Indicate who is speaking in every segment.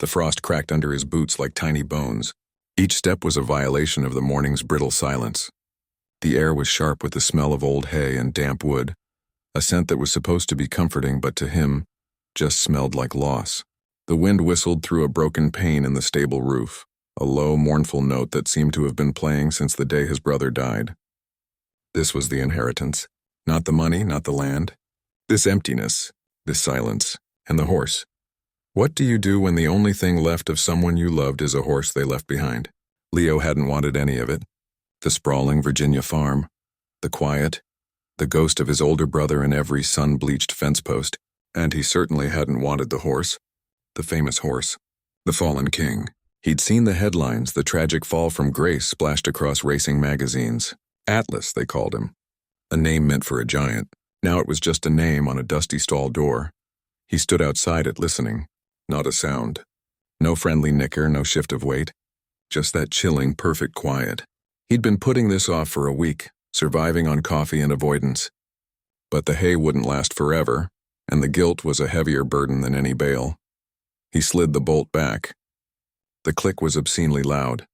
Speaker 1: The frost cracked under his boots like tiny bones. Each step was a violation of the morning's brittle silence. The air was sharp with the smell of old hay and damp wood, a scent that was supposed to be comforting but to him just smelled like loss. The wind whistled through a broken pane in the stable roof, a low, mournful note that seemed to have been playing since the day his brother died. This was the inheritance. Not the money, not the land. This emptiness, this silence, and the horse. What do you do when the only thing left of someone you loved is a horse they left behind? Leo hadn't wanted any of it. The sprawling Virginia farm, the quiet, the ghost of his older brother in every sun-bleached fence post, and he certainly hadn't wanted the horse, the famous horse, the fallen king. He'd seen the headlines, the tragic fall from grace splashed across racing magazines. Atlas, they called him. A name meant for a giant. Now it was just a name on a dusty stall door. He stood outside it listening. Not a sound. No friendly nicker, no shift of weight. Just that chilling, perfect quiet. He'd been putting this off for a week, surviving on coffee and avoidance. But the hay wouldn't last forever, and the guilt was a heavier burden than any bale. He slid the bolt back. The click was obscenely loud.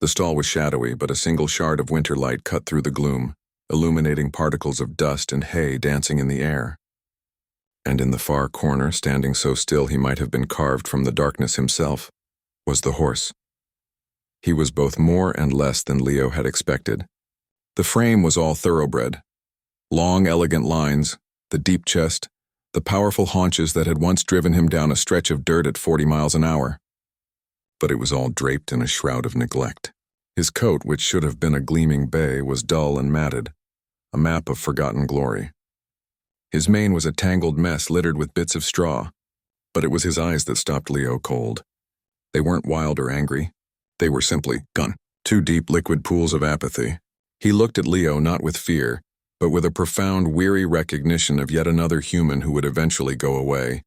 Speaker 1: The stall was shadowy, but a single shard of winter light cut through the gloom, illuminating particles of dust and hay dancing in the air. And in the far corner, standing so still he might have been carved from the darkness himself, was the horse. He was both more and less than Leo had expected. The frame was all thoroughbred. Long, elegant lines, the deep chest, the powerful haunches that had once driven him down a stretch of dirt at 40 miles an hour. But it was all draped in a shroud of neglect. His coat, which should have been a gleaming bay, was dull and matted, a map of forgotten glory. His mane was a tangled mess littered with bits of straw, but it was his eyes that stopped Leo cold. They weren't wild or angry. They were simply gone. Two deep liquid pools of apathy. He looked at Leo not with fear, but with a profound, weary recognition of yet another human who would eventually go away.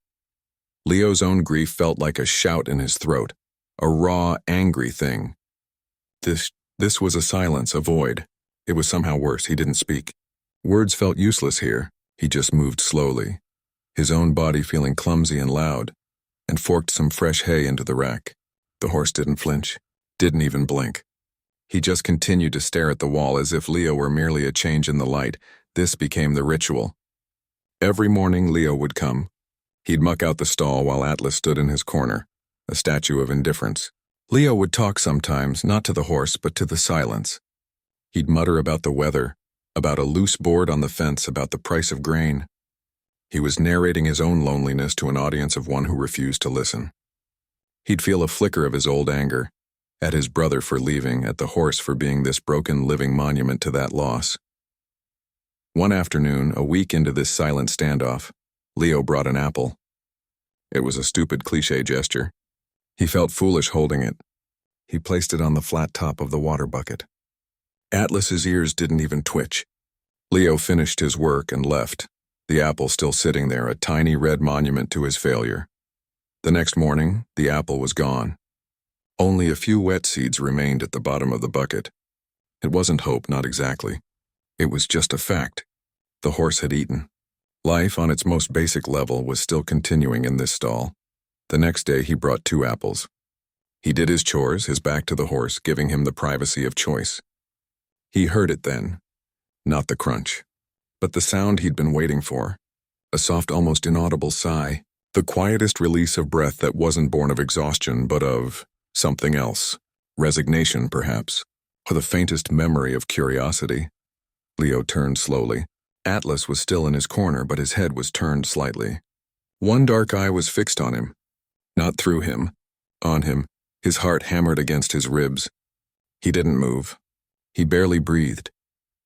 Speaker 1: Leo's own grief felt like a shout in his throat, a raw, angry thing. This was a silence, a void. It was somehow worse. He didn't speak. Words felt useless here. He just moved slowly, his own body feeling clumsy and loud, and forked some fresh hay into the rack. The horse didn't flinch, didn't even blink. He just continued to stare at the wall as if Leo were merely a change in the light. This became the ritual. Every morning Leo would come. He'd muck out the stall while Atlas stood in his corner, a statue of indifference. Leo would talk sometimes, not to the horse, but to the silence. He'd mutter about the weather, about a loose board on the fence, about the price of grain. He was narrating his own loneliness to an audience of one who refused to listen. He'd feel a flicker of his old anger, at his brother for leaving, at the horse for being this broken living monument to that loss. One afternoon, a week into this silent standoff, Leo brought an apple. It was a stupid cliché gesture. He felt foolish holding it. He placed it on the flat top of the water bucket. Atlas's ears didn't even twitch. Leo finished his work and left, the apple still sitting there, a tiny red monument to his failure. The next morning, the apple was gone. Only a few wet seeds remained at the bottom of the bucket. It wasn't hope, not exactly. It was just a fact. The horse had eaten. Life, on its most basic level, was still continuing in this stall. The next day, he brought 2 apples. He did his chores, his back to the horse, giving him the privacy of choice. He heard it then, not the crunch, but the sound he'd been waiting for, a soft, almost inaudible sigh, the quietest release of breath that wasn't born of exhaustion but of something else, resignation perhaps, or the faintest memory of curiosity. Leo turned slowly. Atlas was still in his corner, but his head was turned slightly. One dark eye was fixed on him, not through him, on him. His heart hammered against his ribs. He didn't move. He barely breathed.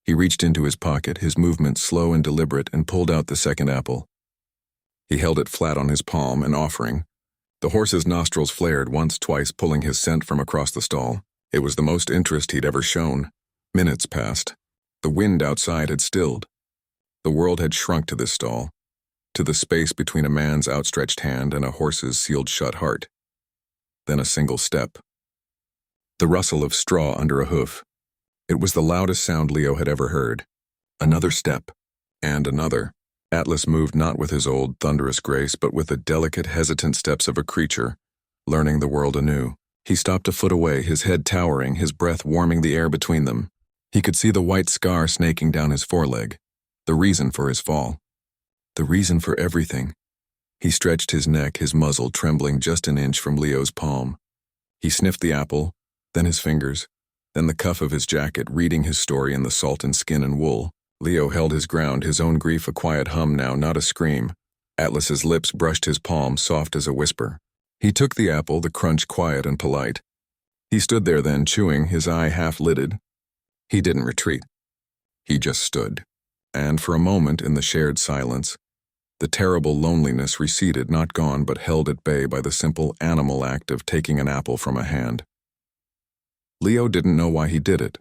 Speaker 1: He reached into his pocket, his movements slow and deliberate, and pulled out the second apple. He held it flat on his palm, an offering. The horse's nostrils flared once, twice, pulling his scent from across the stall. It was the most interest he'd ever shown. Minutes passed. The wind outside had stilled. The world had shrunk to this stall, to the space between a man's outstretched hand and a horse's sealed-shut heart. Then a single step. The rustle of straw under a hoof. It was the loudest sound Leo had ever heard. Another step, and another. Atlas moved not with his old, thunderous grace, but with the delicate, hesitant steps of a creature, learning the world anew. He stopped a foot away, his head towering, his breath warming the air between them. He could see the white scar snaking down his foreleg, the reason for his fall. The reason for everything. He stretched his neck, his muzzle trembling just an inch from Leo's palm. He sniffed the apple, then his fingers, then the cuff of his jacket, reading his story in the salt and skin and wool. Leo held his ground, his own grief a quiet hum now, not a scream. Atlas's lips brushed his palm, soft as a whisper. He took the apple, the crunch quiet and polite. He stood there then, chewing, his eye half-lidded. He didn't retreat. He just stood. And for a moment, in the shared silence, the terrible loneliness receded, not gone, but held at bay by the simple animal act of taking an apple from a hand. Leo didn't know why he did it.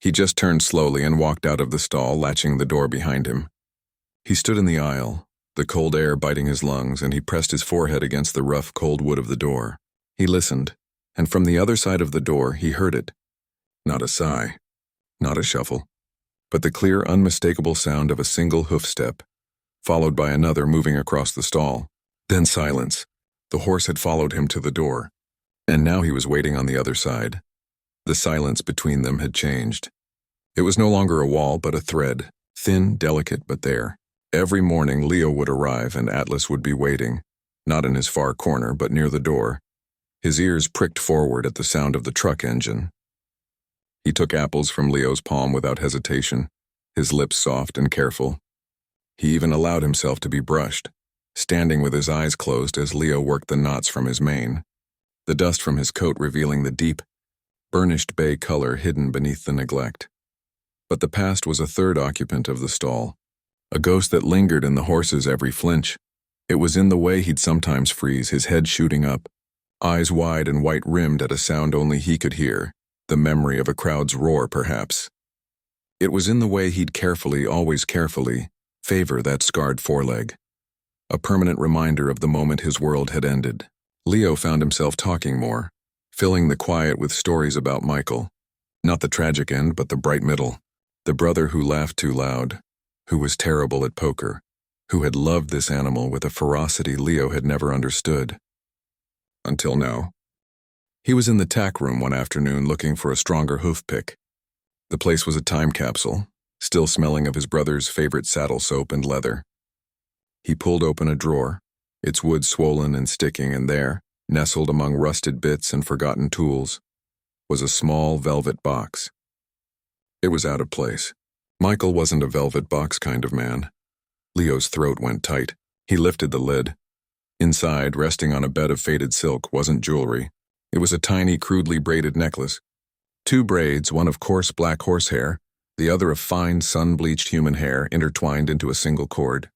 Speaker 1: He just turned slowly and walked out of the stall, latching the door behind him. He stood in the aisle, the cold air biting his lungs, and he pressed his forehead against the rough, cold wood of the door. He listened, and from the other side of the door he heard it. Not a sigh, not a shuffle, but the clear, unmistakable sound of a single hoof step, followed by another moving across the stall. Then silence. The horse had followed him to the door, and now he was waiting on the other side. The silence between them had changed. It was no longer a wall, but a thread, thin, delicate, but there. Every morning Leo would arrive and Atlas would be waiting, not in his far corner, but near the door. His ears pricked forward at the sound of the truck engine. He took apples from Leo's palm without hesitation, his lips soft and careful. He even allowed himself to be brushed, standing with his eyes closed as Leo worked the knots from his mane, the dust from his coat revealing the deep, burnished bay color hidden beneath the neglect. But the past was a third occupant of the stall, a ghost that lingered in the horse's every flinch. It was in the way he'd sometimes freeze, his head shooting up, eyes wide and white-rimmed at a sound only he could hear, the memory of a crowd's roar, perhaps. It was in the way he'd carefully, always carefully, favor that scarred foreleg, a permanent reminder of the moment his world had ended. Leo found himself talking more, filling the quiet with stories about Michael. Not the tragic end, but the bright middle. The brother who laughed too loud, who was terrible at poker, who had loved this animal with a ferocity Leo had never understood. Until now. He was in the tack room one afternoon looking for a stronger hoof pick. The place was a time capsule, still smelling of his brother's favorite saddle soap and leather. He pulled open a drawer, its wood swollen and sticking, and there, nestled among rusted bits and forgotten tools, was a small velvet box. It was out of place. Michael wasn't a velvet box kind of man. Leo's throat went tight. He lifted the lid. Inside, resting on a bed of faded silk, wasn't jewelry. It was a tiny, crudely braided necklace. 2 braids, one of coarse black horsehair, the other of fine, sun-bleached human hair intertwined into a single cord.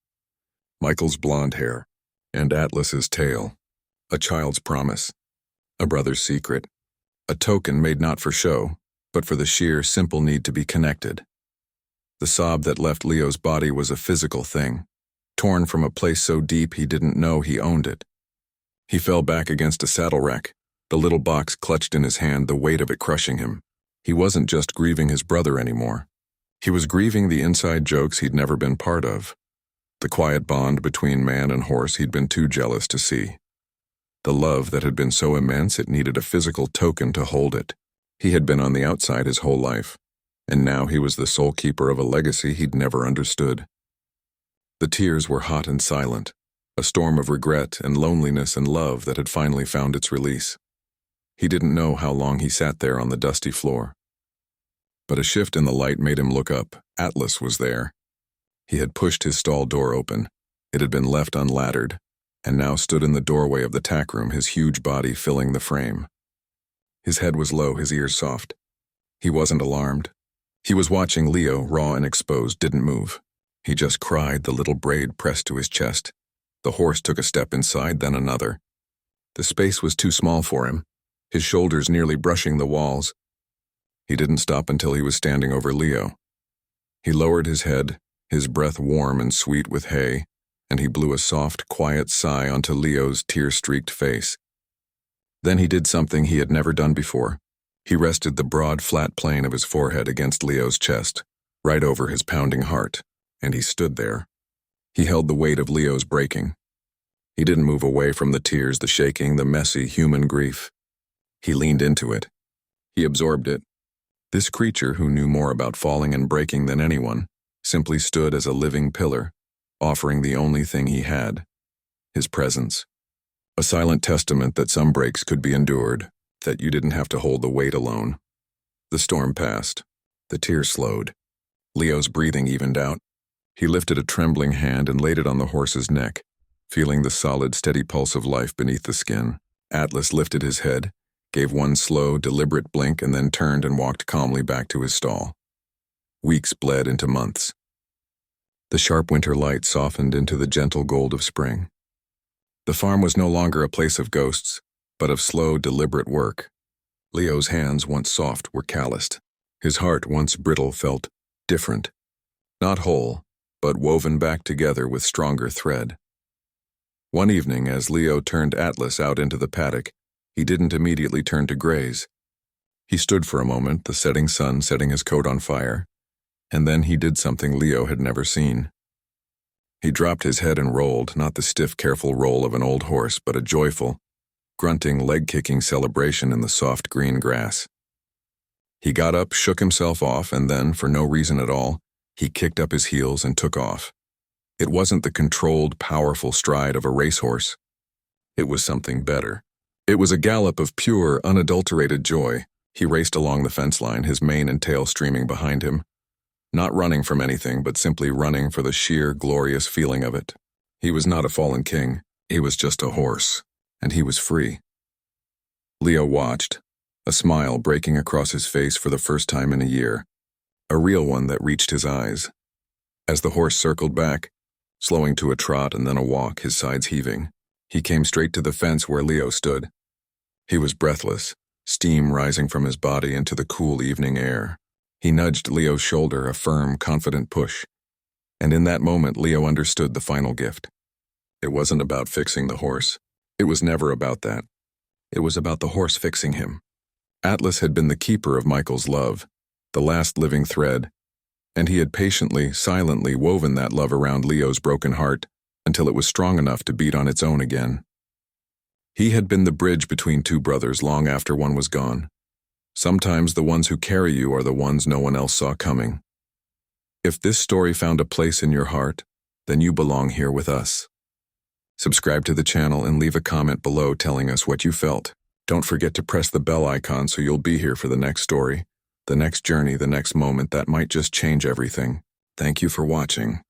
Speaker 1: Michael's blonde hair, and Atlas's tail. A child's promise. A brother's secret. A token made not for show, but for the sheer, simple need to be connected. The sob that left Leo's body was a physical thing, torn from a place so deep he didn't know he owned it. He fell back against a saddle rack, the little box clutched in his hand, the weight of it crushing him. He wasn't just grieving his brother anymore. He was grieving the inside jokes he'd never been part of, the quiet bond between man and horse he'd been too jealous to see. The love that had been so immense it needed a physical token to hold it. He had been on the outside his whole life, and now he was the sole keeper of a legacy he'd never understood. The tears were hot and silent, a storm of regret and loneliness and love that had finally found its release. He didn't know how long he sat there on the dusty floor. But a shift in the light made him look up. Atlas was there. He had pushed his stall door open. It had been left unladdered, and now stood in the doorway of the tack room, his huge body filling the frame. His head was low, his ears soft. He wasn't alarmed. He was watching Leo, raw and exposed, didn't move. He just cried, the little braid pressed to his chest. The horse took a step inside, then another. The space was too small for him, his shoulders nearly brushing the walls. He didn't stop until he was standing over Leo. He lowered his head, his breath warm and sweet with hay, and he blew a soft, quiet sigh onto Leo's tear-streaked face. Then he did something he had never done before. He rested the broad, flat plane of his forehead against Leo's chest, right over his pounding heart, and he stood there. He held the weight of Leo's breaking. He didn't move away from the tears, the shaking, the messy human grief. He leaned into it. He absorbed it. This creature, who knew more about falling and breaking than anyone, simply stood as a living pillar, offering the only thing he had, his presence. A silent testament that some breaks could be endured, that you didn't have to hold the weight alone. The storm passed. The tears slowed. Leo's breathing evened out. He lifted a trembling hand and laid it on the horse's neck, feeling the solid, steady pulse of life beneath the skin. Atlas lifted his head, gave one slow, deliberate blink, and then turned and walked calmly back to his stall. Weeks bled into months. The sharp winter light softened into the gentle gold of spring. The farm was no longer a place of ghosts, but of slow, deliberate work. Leo's hands, once soft, were calloused. His heart, once brittle, felt different. Not whole, but woven back together with stronger thread. One evening, as Leo turned Atlas out into the paddock, he didn't immediately turn to graze. He stood for a moment, the setting sun setting his coat on fire, and then he did something Leo had never seen. He dropped his head and rolled, not the stiff, careful roll of an old horse, but a joyful, grunting, leg-kicking celebration in the soft green grass. He got up, shook himself off, and then, for no reason at all, he kicked up his heels and took off. It wasn't the controlled, powerful stride of a racehorse. It was something better. It was a gallop of pure, unadulterated joy. He raced along the fence line, his mane and tail streaming behind him. Not running from anything, but simply running for the sheer, glorious feeling of it. He was not a fallen king. He was just a horse, and he was free. Leo watched, a smile breaking across his face for the first time in a year, a real one that reached his eyes. As the horse circled back, slowing to a trot and then a walk, his sides heaving, he came straight to the fence where Leo stood. He was breathless, steam rising from his body into the cool evening air. He nudged Leo's shoulder, a firm, confident push. And in that moment, Leo understood the final gift. It wasn't about fixing the horse. It was never about that. It was about the horse fixing him. Atlas had been the keeper of Michael's love, the last living thread, and he had patiently, silently woven that love around Leo's broken heart until it was strong enough to beat on its own again. He had been the bridge between two brothers long after one was gone. Sometimes the ones who carry you are the ones no one else saw coming. If this story found a place in your heart, then you belong here with us. Subscribe to the channel and leave a comment below telling us what you felt. Don't forget to press the bell icon so you'll be here for the next story, the next journey, the next moment that might just change everything. Thank you for watching.